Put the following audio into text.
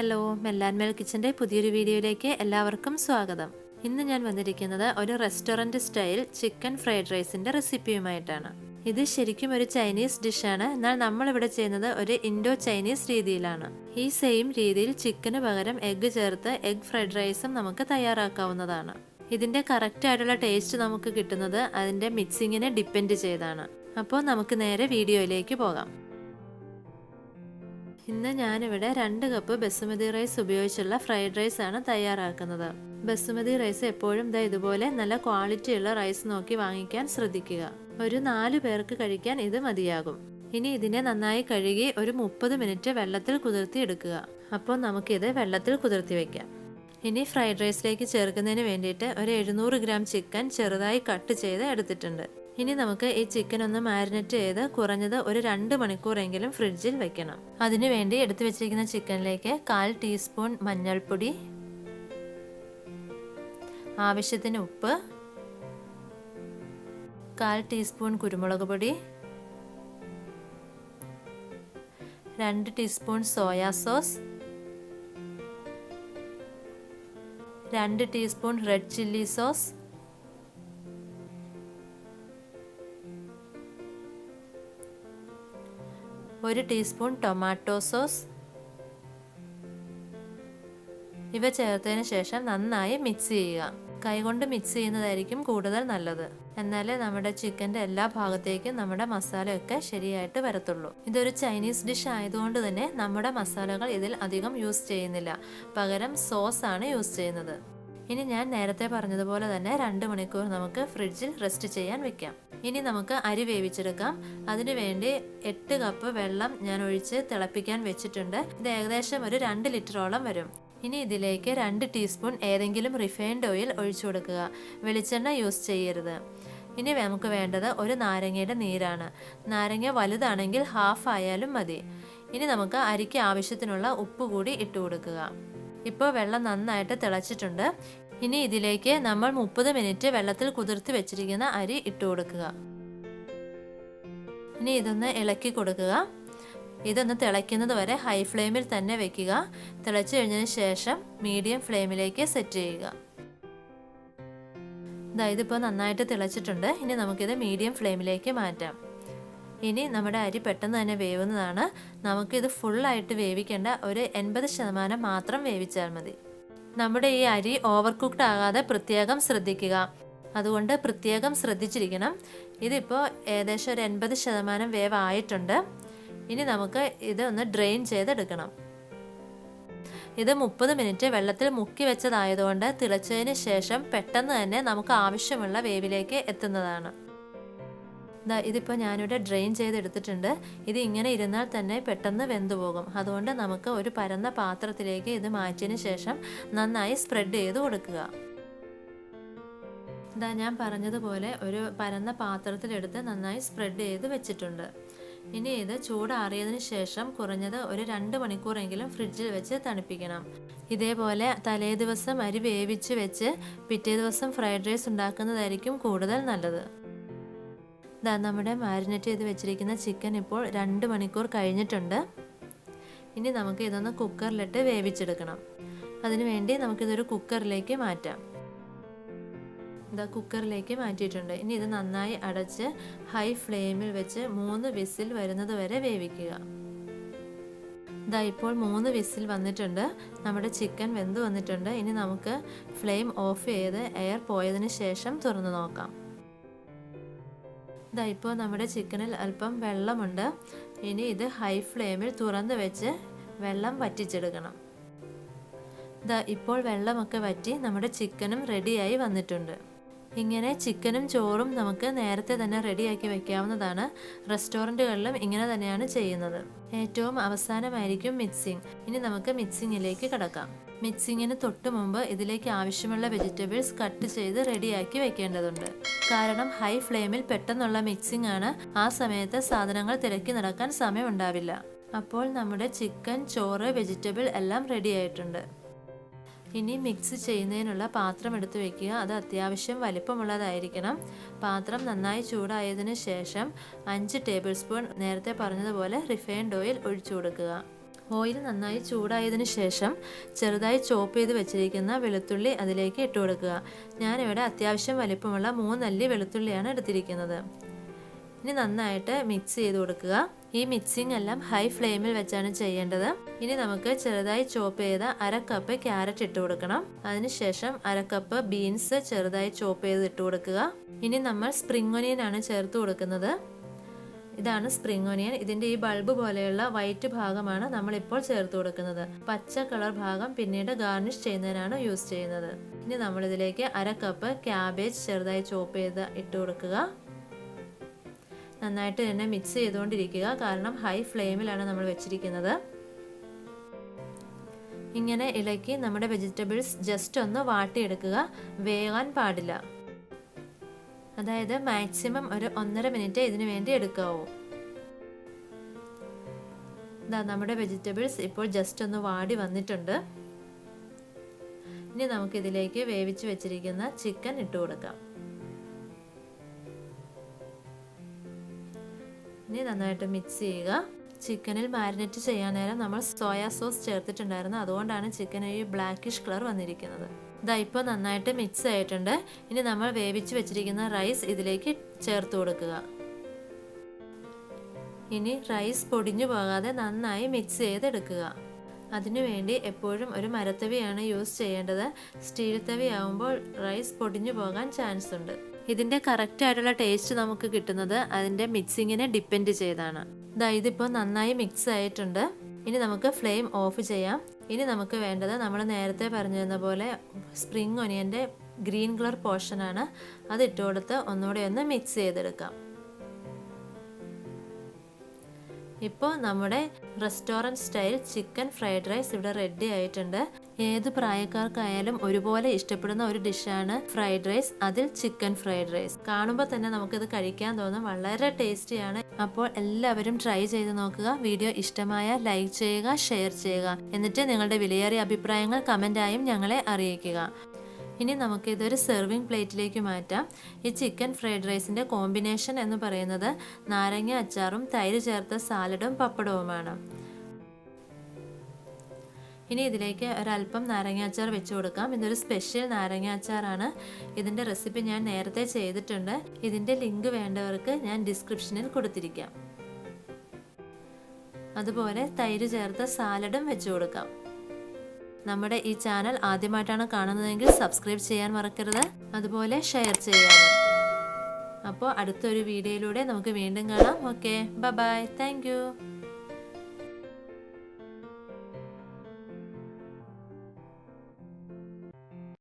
Hello, MEL&MEL കിച്ചൻ്റെ പുതിയൊരു വീഡിയോയിലേക്ക് എല്ലാവർക്കും സ്വാഗതം. ഇന്ന് ഞാൻ വന്നിരിക്കുന്നത് ഒരു റെസ്റ്റോറൻറ്റ് സ്റ്റൈൽ ചിക്കൻ ഫ്രൈഡ് റൈസിൻ്റെ റെസിപ്പിയുമായിട്ടാണ്. ഇത് ശരിക്കും ഒരു ചൈനീസ് ഡിഷാണ്, എന്നാൽ നമ്മളിവിടെ ചെയ്യുന്നത് ഒരു ഇൻഡോ ചൈനീസ് രീതിയിലാണ്. ഈ സെയിം രീതിയിൽ ചിക്കന് പകരം എഗ്ഗ് ചേർത്ത് എഗ് ഫ്രൈഡ് റൈസും നമുക്ക് തയ്യാറാക്കാവുന്നതാണ്. ഇതിൻ്റെ കറക്റ്റ് ആയിട്ടുള്ള ടേസ്റ്റ് നമുക്ക് കിട്ടുന്നത് അതിൻ്റെ മിക്സിങ്ങിനെ ഡിപ്പെൻഡ് ചെയ്താണ്. അപ്പോൾ നമുക്ക് നേരെ വീഡിയോയിലേക്ക് പോകാം. ഇന്ന് ഞാനിവിടെ 2 കപ്പ് ബസുമതി റൈസ് ഉപയോഗിച്ചുള്ള ഫ്രൈഡ് റൈസ് ആണ് തയ്യാറാക്കുന്നത്. ബസുമതി റൈസ് എപ്പോഴും ഇതുപോലെ നല്ല ക്വാളിറ്റിയുള്ള റൈസ് നോക്കി വാങ്ങിക്കാൻ ശ്രദ്ധിക്കുക. ഒരു 4 പേർക്ക് കഴിക്കാൻ ഇത് മതിയാകും. ഇനി ഇതിനെ നന്നായി കഴുകി ഒരു 30 മിനിറ്റ് വെള്ളത്തിൽ കുതിർത്തി എടുക്കുക. അപ്പോൾ നമുക്കിത് വെള്ളത്തിൽ കുതിർത്തി വയ്ക്കാം. ഇനി ഫ്രൈഡ് റൈസിലേക്ക് ചേർക്കുന്നതിന് വേണ്ടിയിട്ട് ഒരു 700 ഗ്രാം ചിക്കൻ ചെറുതായി കട്ട് ചെയ്ത് എടുത്തിട്ടുണ്ട്. ഇനി നമുക്ക് ഈ ചിക്കൻ ഒന്ന് മാരിനേറ്റ് ചെയ്ത് കുറഞ്ഞത് ഒരു 2 മണിക്കൂറെങ്കിലും ഫ്രിഡ്ജിൽ വെക്കണം. അതിനുവേണ്ടി എടുത്തു വെച്ചിരിക്കുന്ന ചിക്കനിലേക്ക് 1/4 ടീസ്പൂൺ മഞ്ഞൾപ്പൊടി, ആവശ്യത്തിന് ഉപ്പ്, 1/4 ടീസ്പൂൺ കുരുമുളക് പൊടി, 2 teaspoon soya sauce, 2 teaspoon red chilli sauce, 1 teaspoon tomato sauce. ഇവ ചേർത്തതിന് ശേഷം നന്നായി മിക്സ് ചെയ്യുക. കൈകൊണ്ട് മിക്സ് ചെയ്യുന്നതായിരിക്കും കൂടുതൽ നല്ലത്. എന്നാലേ നമ്മുടെ ചിക്കൻ്റെ എല്ലാ ഭാഗത്തേക്കും നമ്മുടെ മസാലയൊക്കെ ശരിയായിട്ട് വരത്തുള്ളൂ. ഇതൊരു ചൈനീസ് ഡിഷ് ആയതുകൊണ്ട് തന്നെ നമ്മുടെ മസാലകൾ ഇതിൽ അധികം യൂസ് ചെയ്യുന്നില്ല, പകരം സോസ് ആണ് യൂസ് ചെയ്യുന്നത്. ഇനി ഞാൻ നേരത്തെ പറഞ്ഞതുപോലെ തന്നെ 2 മണിക്കൂർ നമുക്ക് ഫ്രിഡ്ജിൽ റെസ്റ്റ് ചെയ്യാൻ വെക്കാം. ഇനി നമുക്ക് അരി വേവിച്ചെടുക്കാം. അതിനുവേണ്ടി 8 കപ്പ് വെള്ളം ഞാൻ ഒഴിച്ച് തിളപ്പിക്കാൻ വെച്ചിട്ടുണ്ട്. ഇത് ഏകദേശം ഒരു 2 ലിറ്ററോളം വരും. ഇനി ഇതിലേക്ക് 2 ടീസ്പൂൺ ഏതെങ്കിലും റിഫൈൻഡ് ഓയിൽ ഒഴിച്ചു കൊടുക്കുക. വെളിച്ചെണ്ണ യൂസ് ചെയ്യരുത്. ഇനി നമുക്ക് വേണ്ടത് ഒരു നാരങ്ങയുടെ നീരാണ്. നാരങ്ങ വലുതാണെങ്കിൽ ഹാഫ് ആയാലും മതി. ഇനി നമുക്ക് അരിക്ക് ആവശ്യത്തിനുള്ള ഉപ്പ് കൂടി ഇട്ട് കൊടുക്കുക. ഇപ്പോൾ വെള്ളം നന്നായിട്ട് തിളച്ചിട്ടുണ്ട്. ഇനി ഇതിലേക്ക് നമ്മൾ 30 മിനിറ്റ് വെള്ളത്തിൽ കുതിർത്തി വെച്ചിരിക്കുന്ന അരി ഇട്ട് കൊടുക്കുക. ഇനി ഇതൊന്ന് ഇളക്കി കൊടുക്കുക. ഇതൊന്ന് തിളയ്ക്കുന്നത് വരെ ഹൈ ഫ്ലെയിമിൽ തന്നെ വെക്കുക. തിളച്ചു കഴിഞ്ഞതിന് ശേഷം മീഡിയം ഫ്ലെയിമിലേക്ക് സെറ്റ് ചെയ്യുക. ഇതിപ്പോൾ നന്നായിട്ട് തിളച്ചിട്ടുണ്ട്. ഇനി നമുക്കിത് മീഡിയം ഫ്ലെയിമിലേക്ക് മാറ്റാം. ഇനി നമ്മുടെ അരി പെട്ടെന്ന് തന്നെ വേവുന്നതാണ്. നമുക്കിത് ഫുള്ളായിട്ട് വേവിക്കേണ്ട, ഒരു 80% മാത്രം വേവിച്ചാൽ മതി. നമ്മുടെ ഈ അരി ഓവർ കുക്ക്ഡ് ആകാതെ പ്രത്യേകം ശ്രദ്ധിക്കുക. അതുകൊണ്ട് പ്രത്യേകം ശ്രദ്ധിച്ചിരിക്കണം. ഇതിപ്പോൾ ഏകദേശം ഒരു 80% വേവ് ആയിട്ടുണ്ട്. ഇനി നമുക്ക് ഇത് ഒന്ന് ഡ്രെയിൻ ചെയ്തെടുക്കണം. ഇത് 30 മിനിറ്റ് വെള്ളത്തിൽ മുക്കി വെച്ചതായതുകൊണ്ട് തിളച്ചതിന് ശേഷം പെട്ടെന്ന് തന്നെ നമുക്ക് ആവശ്യമുള്ള വേവിലേക്ക് എത്തുന്നതാണ്. ഇതിപ്പോൾ ഞാനിവിടെ ഡ്രെയിൻ ചെയ്തെടുത്തിട്ടുണ്ട്. ഇത് ഇങ്ങനെ ഇരുന്നാൽ തന്നെ പെട്ടെന്ന് വെന്തു പോകും. അതുകൊണ്ട് നമുക്ക് ഒരു പരന്ന പാത്രത്തിലേക്ക് ഇത് മാറ്റിയതിന് ശേഷം നന്നായി സ്പ്രെഡ് ചെയ്ത് കൊടുക്കുക. ഞാൻ പറഞ്ഞതുപോലെ ഒരു പരന്ന പാത്രത്തിലെടുത്ത് നന്നായി സ്പ്രെഡ് ചെയ്ത് വെച്ചിട്ടുണ്ട്. ഇനി ഇത് ചൂടാറിയതിന് ശേഷം കുറഞ്ഞത് ഒരു 2 മണിക്കൂറെങ്കിലും ഫ്രിഡ്ജിൽ വെച്ച് തണുപ്പിക്കണം. ഇതേപോലെ തലേ ദിവസം അരി വേവിച്ച് വെച്ച് പിറ്റേ ദിവസം ഫ്രൈഡ് റൈസ് ഉണ്ടാക്കുന്നതായിരിക്കും കൂടുതൽ നല്ലത്. നമ്മുടെ മാരിനേറ്റ് ചെയ്ത് വെച്ചിരിക്കുന്ന ചിക്കൻ ഇപ്പോൾ 2 മണിക്കൂർ കഴിഞ്ഞിട്ടുണ്ട്. ഇനി നമുക്ക് ഇതൊന്ന് കുക്കറിലിട്ട് വേവിച്ചെടുക്കണം. അതിനുവേണ്ടി നമുക്കിതൊരു കുക്കറിലേക്ക് മാറ്റാം. കുക്കറിലേക്ക് മാറ്റിയിട്ടുണ്ട്. ഇനി ഇത് നന്നായി അടച്ച് ഹൈ ഫ്ലെയിമിൽ വെച്ച് 3 വിസിൽ വരുന്നത് വരെ വേവിക്കുക. ഇപ്പോൾ 3 വിസിൽ വന്നിട്ടുണ്ട്. നമ്മുടെ ചിക്കൻ വെന്ത് വന്നിട്ടുണ്ട്. ഇനി നമുക്ക് ഫ്ലെയിം ഓഫ് ചെയ്ത് എയർ പോയതിന് ശേഷം തുറന്നു നോക്കാം. ഇപ്പോൾ നമ്മുടെ ചിക്കനിൽ അല്പം വെള്ളമുണ്ട്. ഇനി ഇത് ഹൈ ഫ്ലെയിമിൽ തുറന്ന് വെച്ച് വെള്ളം വറ്റിച്ചെടുക്കണം. ഇപ്പോൾ വെള്ളമൊക്കെ വറ്റി നമ്മുടെ ചിക്കനും റെഡിയായി വന്നിട്ടുണ്ട്. ഇങ്ങനെ ചിക്കനും ചോറും നമുക്ക് നേരത്തെ തന്നെ റെഡിയാക്കി വെക്കാവുന്നതാണ്. റെസ്റ്റോറൻറ്റുകളിലും ഇങ്ങനെ തന്നെയാണ് ചെയ്യുന്നത്. ഏറ്റവും അവസാനമായിരിക്കും മിക്സിംഗ്. ഇനി നമുക്ക് മിക്സിങ്ങിലേക്ക് കടക്കാം. മിക്സിങ്ങിന് തൊട്ട് മുമ്പ് ഇതിലേക്ക് ആവശ്യമുള്ള വെജിറ്റബിൾസ് കട്ട് ചെയ്ത് റെഡിയാക്കി വെക്കേണ്ടതുണ്ട്. കാരണം ഹൈ ഫ്ലെയിമിൽ പെട്ടെന്നുള്ള മിക്സിംഗ് ആണ്. ആ സമയത്ത് സാധനങ്ങൾ തിരക്കി നടക്കാൻ സമയം ഉണ്ടാവില്ല. അപ്പോൾ നമ്മുടെ ചിക്കൻ, ചോറ്, വെജിറ്റബിൾ എല്ലാം റെഡി ആയിട്ടുണ്ട്. ഇനി മിക്സ് ചെയ്യുന്നതിനുള്ള പാത്രം എടുത്ത് വെക്കുക. അത് അത്യാവശ്യം വലിപ്പമുള്ളതായിരിക്കണം. പാത്രം നന്നായി ചൂടായതിനു ശേഷം 5 ടേബിൾ സ്പൂൺ നേരത്തെ പറഞ്ഞതുപോലെ റിഫൈൻഡ് ഓയിൽ ഒഴിച്ചു കൊടുക്കുക. ഓയിൽ നന്നായി ചൂടായതിനു ശേഷം ചെറുതായി ചോപ്പ് ചെയ്ത് വെച്ചിരിക്കുന്ന വെളുത്തുള്ളി അതിലേക്ക് ഇട്ട് കൊടുക്കുക. ഞാനിവിടെ അത്യാവശ്യം വലിപ്പമുള്ള 3 അല്ലി വെളുത്തുള്ളിയാണ് എടുത്തിരിക്കുന്നത്. ഇനി നന്നായിട്ട് മിക്സ് ചെയ്ത് കൊടുക്കുക. ഈ മിക്സിംഗ് എല്ലാം ഹൈ ഫ്ലെയിമിൽ വെച്ചാണ് ചെയ്യേണ്ടത്. ഇനി നമുക്ക് ചെറുതായി ചോപ്പ് ചെയ്ത 1/2 കപ്പ് ക്യാരറ്റ് ഇട്ട് കൊടുക്കണം. അതിനുശേഷം 1/2 കപ്പ് ബീൻസ് ചെറുതായി ചോപ്പ് ചെയ്ത് ഇട്ട് കൊടുക്കുക. ഇനി നമ്മൾ സ്പ്രിംഗ് ഒനിയൻ ആണ് ചേർത്ത് കൊടുക്കുന്നത്. ഇതാണ് സ്പ്രിംഗ് ഒനിയൻ. ഇതിന്റെ ഈ ബൾബ് പോലെയുള്ള വൈറ്റ് ഭാഗമാണ് നമ്മളിപ്പോൾ ചേർത്ത് കൊടുക്കുന്നത്. പച്ച കളർ ഭാഗം പിന്നീട് ഗാർണിഷ് ചെയ്യുന്നതിനാണ് യൂസ് ചെയ്യുന്നത്. ഇനി നമ്മൾ ഇതിലേക്ക് 1/2 കപ്പ് ക്യാബേജ് ചെറുതായി ചോപ്പ് ചെയ്ത് ഇട്ട് കൊടുക്കുക. നന്നായിട്ട് തന്നെ മിക്സ് ചെയ്തുകൊണ്ടിരിക്കുക, കാരണം ഹൈ ഫ്ലെയിമിലാണ് നമ്മൾ വെച്ചിരിക്കുന്നത്. ഇങ്ങനെ ഇളക്കി നമ്മുടെ വെജിറ്റബിൾസ് ജസ്റ്റ് ഒന്ന് വാട്ടിയെടുക്കുക, വേകാൻ പാടില്ല. അതായത് മാക്സിമം ഒരു 1.5 മിനിറ്റ് ഇതിനു വേണ്ടി എടുക്കാവൂ. നമ്മുടെ വെജിറ്റബിൾസ് ഇപ്പോൾ ജസ്റ്റ് ഒന്ന് വാടി വന്നിട്ടുണ്ട്. ഇനി നമുക്ക് ഇതിലേക്ക് വേവിച്ച് വെച്ചിരിക്കുന്ന ചിക്കൻ ഇട്ട് കൊടുക്കാം. ഇനി നന്നായിട്ട് മിക്സ് ചെയ്യുക. ചിക്കനിൽ മാരിനേറ്റ് ചെയ്യാൻ നേരം നമ്മൾ സോയാ സോസ് ചേർത്തിട്ടുണ്ടായിരുന്നു, അതുകൊണ്ടാണ് ചിക്കൻ ഈ ബ്ലാക്കിഷ് കളർ വന്നിരിക്കുന്നത്. ഇതാ ഇപ്പോൾ നന്നായിട്ട് മിക്സ് ആയിട്ടുണ്ട്. ഇനി നമ്മൾ വേവിച്ച് വെച്ചിരിക്കുന്ന റൈസ് ഇതിലേക്ക് ചേർത്ത് കൊടുക്കുക. ഇനി റൈസ് പൊടിഞ്ഞു പോകാതെ നന്നായി മിക്സ് ചെയ്തെടുക്കുക. അതിനുവേണ്ടി എപ്പോഴും ഒരു മരത്തവിയാണ് യൂസ് ചെയ്യേണ്ടത്. സ്റ്റീൽ തവി ആവുമ്പോൾ റൈസ് പൊടിഞ്ഞു പോകാൻ ചാൻസ് ഉണ്ട്. ഇതിന്റെ കറക്റ്റ് ആയിട്ടുള്ള ടേസ്റ്റ് നമുക്ക് കിട്ടുന്നത് അതിന്റെ മിക്സിങ്ങിനെ ഡിപ്പെൻഡ് ചെയ്താണ്. ഇതിപ്പോൾ നന്നായി മിക്സ് ആയിട്ടുണ്ട്. ഇനി നമുക്ക് ഫ്ലെയിം ഓഫ് ചെയ്യാം. ഇനി നമുക്ക് വേണ്ടത് നമ്മൾ നേരത്തെ പറഞ്ഞിരുന്ന പോലെ സ്പ്രിംഗ് ഒനിയന്റെ ഗ്രീൻ കളർ പോർഷനാണ്. അത് ഇട്ട് കൊടുത്ത് ഒന്നുകൂടെ ഒന്ന് മിക്സ് ചെയ്തെടുക്കാം. ഇപ്പോൾ നമ്മുടെ restaurant style chicken fried rice ഇവിടെ റെഡി ആയിട്ടുണ്ട്. ഏത് പ്രായക്കാർക്കായാലും ഒരുപോലെ ഇഷ്ടപ്പെടുന്ന ഒരു ഡിഷാണ് ഫ്രൈഡ് റൈസ്, അതിൽ ചിക്കൻ ഫ്രൈഡ് റൈസ്. കാണുമ്പോൾ തന്നെ നമുക്കിത് കഴിക്കാൻ തോന്നും. വളരെ ടേസ്റ്റിയാണ്. അപ്പോൾ എല്ലാവരും ട്രൈ ചെയ്ത് നോക്കുക. വീഡിയോ ഇഷ്ടമായ ലൈക്ക് ചെയ്യുക, ഷെയർ ചെയ്യുക. എന്നിട്ട് നിങ്ങളുടെ വിലയേറിയ അഭിപ്രായങ്ങൾ കമൻ്റായും ഞങ്ങളെ അറിയിക്കുക. ഇനി നമുക്ക് ഇതൊരു സെർവിങ് പ്ലേറ്റിലേക്ക് മാറ്റാം. ഈ ചിക്കൻ ഫ്രൈഡ് റൈസിൻ്റെ കോമ്പിനേഷൻ എന്ന് പറയുന്നത് നാരങ്ങ അച്ചാറും തൈര് ചേർത്ത സാലഡും പപ്പടവുമാണ്. ഇനി ഇതിലേക്ക് ഒരല്പം നാരങ്ങ അച്ചാർ വെച്ച് കൊടുക്കാം. ഇതൊരു സ്പെഷ്യൽ നാരങ്ങ അച്ചാറാണ്. ഇതിൻ്റെ റെസിപ്പി ഞാൻ നേരത്തെ ചെയ്തിട്ടുണ്ട്. ഇതിൻ്റെ ലിങ്ക് വേണ്ടവർക്ക് ഞാൻ ഡിസ്ക്രിപ്ഷനിൽ കൊടുത്തിരിക്കാം. അതുപോലെ തൈര് ചേർത്ത സാലഡും വെച്ച് കൊടുക്കാം. നമ്മുടെ ഈ ചാനൽ ആദ്യമായിട്ടാണ് കാണുന്നതെങ്കിൽ സബ്സ്ക്രൈബ് ചെയ്യാൻ മറക്കരുത്. അതുപോലെ ഷെയർ ചെയ്യാനും. അപ്പോൾ അടുത്തൊരു വീഡിയോയിലൂടെ നമുക്ക് വീണ്ടും കാണാം. Okay, bye bye, thank you.